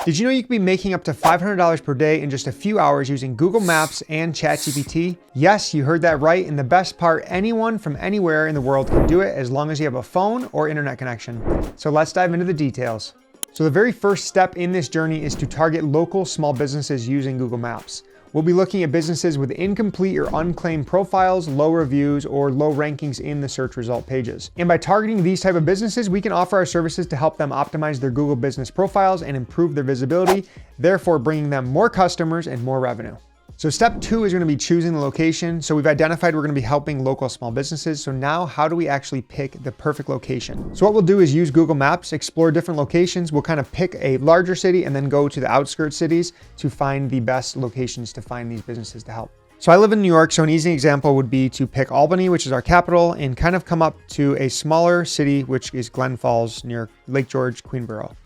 Did you know you could be making up to $500 per day in just a few hours using Google Maps and ChatGPT? Yes, you heard that right. And the best part, anyone from anywhere in the world can do it as long as you have a phone or internet connection. So let's dive into the details. So the very first step in this journey is to target local small businesses using Google Maps. We'll be looking at businesses with incomplete or unclaimed profiles, low reviews, or low rankings in the search result pages. And by targeting these type of businesses, we can offer our services to help them optimize their Google business profiles and improve their visibility, therefore bringing them more customers and more revenue. So step 2 is going to be choosing the location. So we've identified we're going to be helping local small businesses. So now how do we actually pick the perfect location? So what we'll do is use Google Maps, explore different locations. We'll kind of pick a larger city and then go to the outskirts cities to find the best locations to find these businesses to help. So I live in New York. So an easy example would be to pick Albany, which is our capital, and kind of come up to a smaller city, which is Glen Falls near Lake George, Queensboro.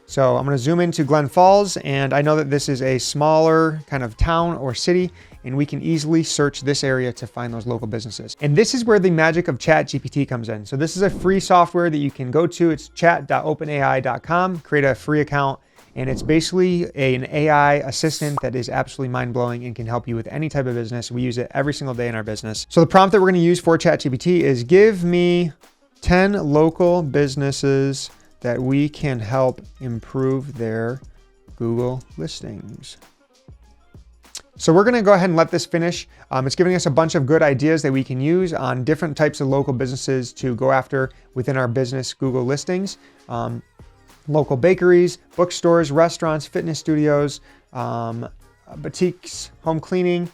So I'm going to zoom into Glen Falls, and I know that this is a smaller kind of town or city, and we can easily search this area to find those local businesses. And this is where the magic of ChatGPT comes in. So this is a free software that you can go to. It's chat.openai.com, create a free account, and it's basically an AI assistant that is absolutely mind-blowing and can help you with any type of business. We use it every single day in our business. So the prompt that we're going to use for ChatGPT is give me 10 local businesses that we can help improve their Google listings. So we're gonna go ahead and let this finish. It's giving us a bunch of good ideas that we can use on different types of local businesses to go after within our business Google listings. Local bakeries, bookstores, restaurants, fitness studios, boutiques, home cleaning.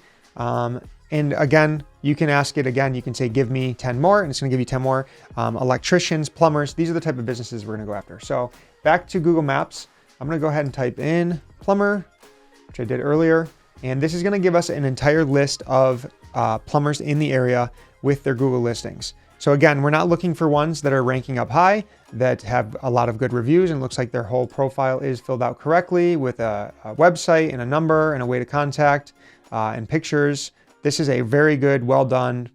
And again, you can ask it again, you can say, give me 10 more, and it's gonna give you 10 more. Electricians, plumbers, these are the type of businesses we're gonna go after. So back to Google Maps, I'm gonna go ahead and type in plumber, which I did earlier. And this is gonna give us an entire list of plumbers in the area with their Google listings. So again, we're not looking for ones that are ranking up high, that have a lot of good reviews, and looks like their whole profile is filled out correctly with a website and a number and a way to contact and pictures. This is a very good, well done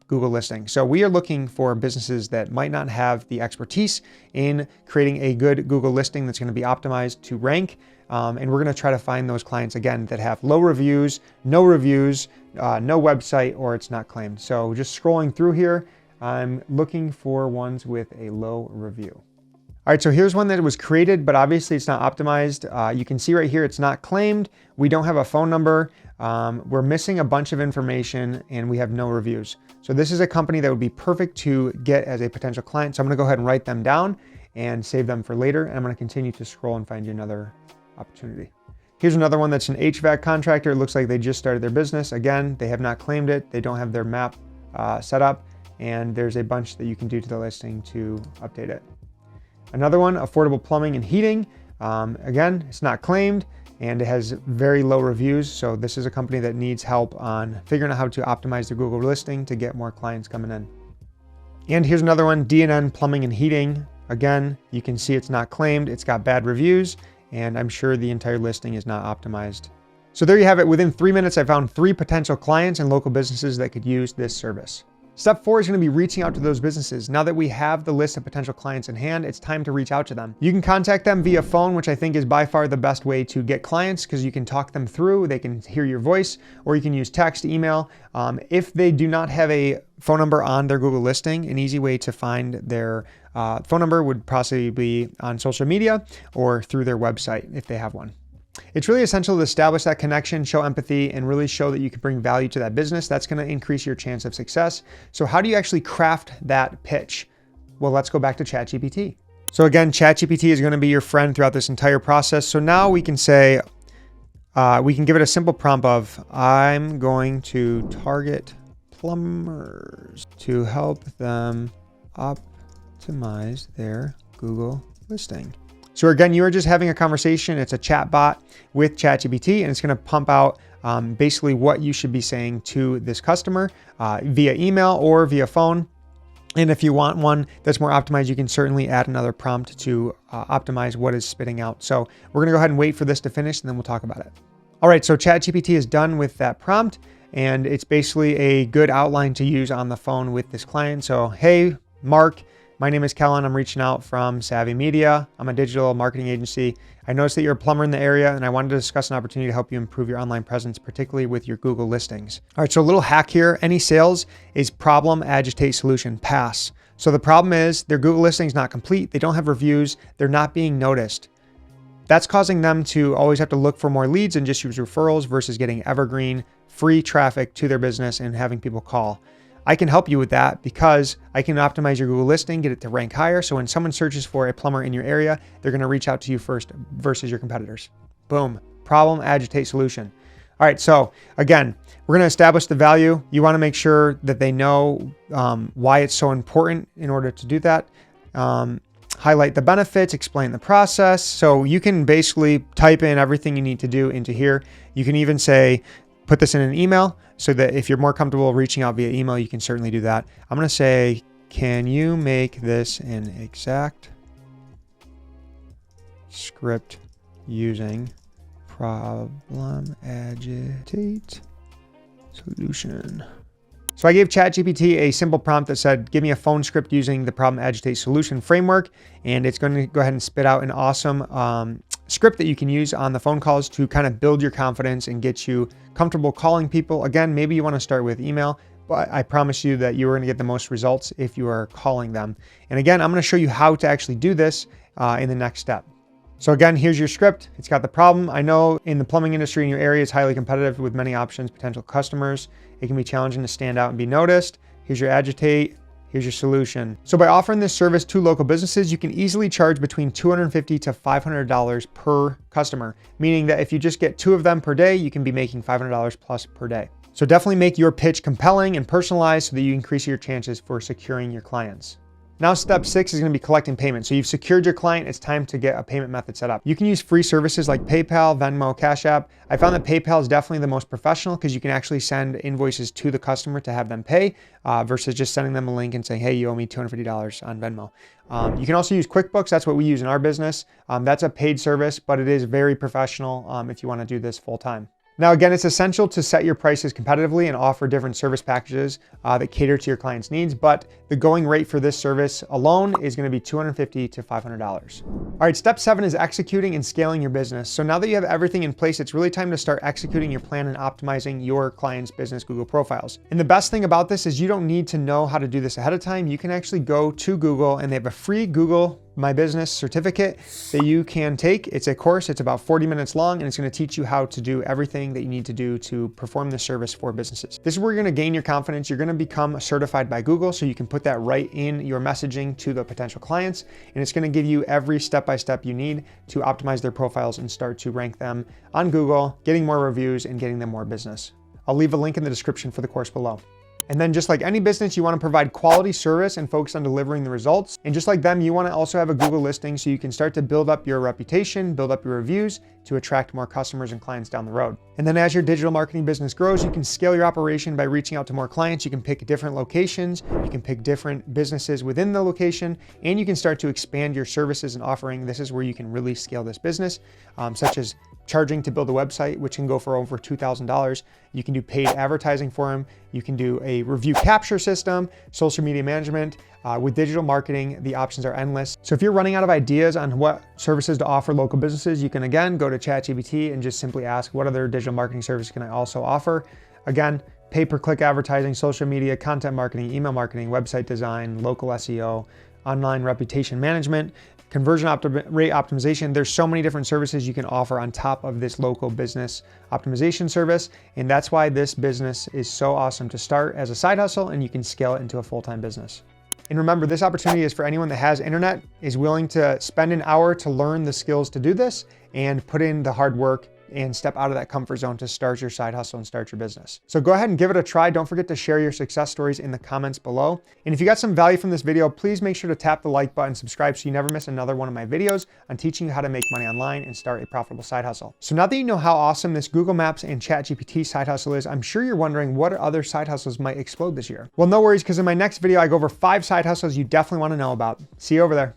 Google listing. So we are looking for businesses that might not have the expertise in creating a good Google listing that's going to be optimized to rank. And we're going to try to find those clients again that have low reviews, no website, or it's not claimed. So just scrolling through here, I'm looking for ones with a low review. All right, so here's one that was created, but obviously it's not optimized. You can see right here, it's not claimed. We don't have a phone number. We're missing a bunch of information, and we have no reviews. So this is a company that would be perfect to get as a potential client. So I'm gonna go ahead and write them down and save them for later. And I'm gonna continue to scroll and find you another opportunity. Here's another one that's an HVAC contractor. It looks like they just started their business. Again, they have not claimed it. They don't have their map set up, and there's a bunch that you can do to the listing to update it. Another one, affordable plumbing and heating. Again, it's not claimed and it has very low reviews. So this is a company that needs help on figuring out how to optimize their Google listing to get more clients coming in. And here's another one, D&N plumbing and heating. Again, you can see it's not claimed. It's got bad reviews, and I'm sure the entire listing is not optimized. So there you have it. Within 3 minutes, I found 3 potential clients and local businesses that could use this service. Step 4 is going to be reaching out to those businesses. Now that we have the list of potential clients in hand, it's time to reach out to them. You can contact them via phone, which I think is by far the best way to get clients because you can talk them through, they can hear your voice, or you can use text, email. If they do not have a phone number on their Google listing, an easy way to find their phone number would possibly be on social media or through their website if they have one. It's really essential to establish that connection, show empathy, and really show that you can bring value to that business. That's going to increase your chance of success. So how do you actually craft that pitch? Well, let's go back to ChatGPT. So again, ChatGPT is going to be your friend throughout this entire process. So now we can say, we can give it a simple prompt of, I'm going to target plumbers to help them optimize their Google listing. So again, you are just having a conversation. It's a chat bot with ChatGPT, and it's going to pump out basically what you should be saying to this customer via email or via phone. And if you want one that's more optimized, you can certainly add another prompt to optimize what is spitting out. So we're going to go ahead and wait for this to finish, and then we'll talk about it. All right, so ChatGPT is done with that prompt, and it's basically a good outline to use on the phone with this client. So, hey, Mark, My name is Kellen. I'm reaching out from Savvy Media. I'm a digital marketing agency. I noticed that you're a plumber in the area, and I wanted to discuss an opportunity to help you improve your online presence, particularly with your Google listings. All right, so a little hack here. Any sales is problem, agitate, solution, pass. So the problem is their Google listing's not complete. They don't have reviews. They're not being noticed. That's causing them to always have to look for more leads and just use referrals versus getting evergreen, free traffic to their business and having people call. I can help you with that because I can optimize your Google listing, get it to rank higher. So when someone searches for a plumber in your area, they're going to reach out to you first versus your competitors. Boom. Problem, agitate, solution. All right. So again, we're going to establish the value. You want to make sure that they know why it's so important in order to do that. Highlight the benefits, explain the process. So you can basically type in everything you need to do into here. You can even say, put this in an email so that if you're more comfortable reaching out via email, you can certainly do that. I'm going to say, can you make this an exact script using problem, agitate, solution? So I gave ChatGPT a simple prompt that said, give me a phone script using the problem, agitate, solution framework. And it's going to go ahead and spit out an awesome script that you can use on the phone calls to kind of build your confidence and get you comfortable calling people. Again, maybe you want to start with email, but I promise you that you're going to get the most results if you are calling them. And again, I'm going to show you how to actually do this in the next step. So again, here's your script. It's got the problem. I know in the plumbing industry in your area, it's highly competitive with many options, potential customers. It can be challenging to stand out and be noticed. Here's your agitate. Here's your solution. So by offering this service to local businesses, you can easily charge between $250 to $500 per customer, meaning that if you just get 2 of them per day, you can be making $500 plus per day. So definitely make your pitch compelling and personalized so that you increase your chances for securing your clients. Now, step 6 is going to be collecting payment. So you've secured your client. It's time to get a payment method set up. You can use free services like PayPal, Venmo, Cash App. I found that PayPal is definitely the most professional because you can actually send invoices to the customer to have them pay versus just sending them a link and saying, hey, you owe me $250 on Venmo. You can also use QuickBooks. That's what we use in our business. That's a paid service, but it is very professional if you want to do this full time. Now, again, it's essential to set your prices competitively and offer different service packages that cater to your client's needs, but the going rate for this service alone is going to be $250 to $500. All right, step 7 is executing and scaling your business. So now that you have everything in place, it's really time to start executing your plan and optimizing your client's business Google profiles. And the best thing about this is you don't need to know how to do this ahead of time. You can actually go to Google and they have a free Google My Business certificate that you can take. It's a course, it's about 40 minutes long, and it's going to teach you how to do everything that you need to do to perform the service for businesses. This is where you're going to gain your confidence. You're going to become certified by Google, so you can put that right in your messaging to the potential clients, and it's going to give you every step-by-step you need to optimize their profiles and start to rank them on Google, getting more reviews and getting them more business. I'll leave a link in the description for the course below. And then just like any business, you want to provide quality service and focus on delivering the results. And just like them, you want to also have a Google listing so you can start to build up your reputation, build up your reviews to attract more customers and clients down the road. And then as your digital marketing business grows, you can scale your operation by reaching out to more clients. You can pick different locations, you can pick different businesses within the location, and you can start to expand your services and offering. This is where you can really scale this business, such as charging to build a website, which can go for over $2,000. You can do paid advertising for them. You can do a review capture system, social media management. With digital marketing, the options are endless. So if you're running out of ideas on what services to offer local businesses, you can again go to ChatGPT and just simply ask, what other digital marketing services can I also offer? Again, pay-per-click advertising, social media, content marketing, email marketing, website design, local SEO, online reputation management, conversion rate optimization. There's so many different services you can offer on top of this local business optimization service. And that's why this business is so awesome to start as a side hustle, and you can scale it into a full-time business. And remember, this opportunity is for anyone that has internet, is willing to spend an hour to learn the skills to do this and put in the hard work and step out of that comfort zone to start your side hustle and start your business. So go ahead and give it a try. Don't forget to share your success stories in the comments below. And if you got some value from this video, please make sure to tap the like button, subscribe so you never miss another one of my videos on teaching you how to make money online and start a profitable side hustle. So now that you know how awesome this Google Maps and ChatGPT side hustle is, I'm sure you're wondering what other side hustles might explode this year. Well, no worries, because in my next video, I go over 5 side hustles you definitely want to know about. See you over there.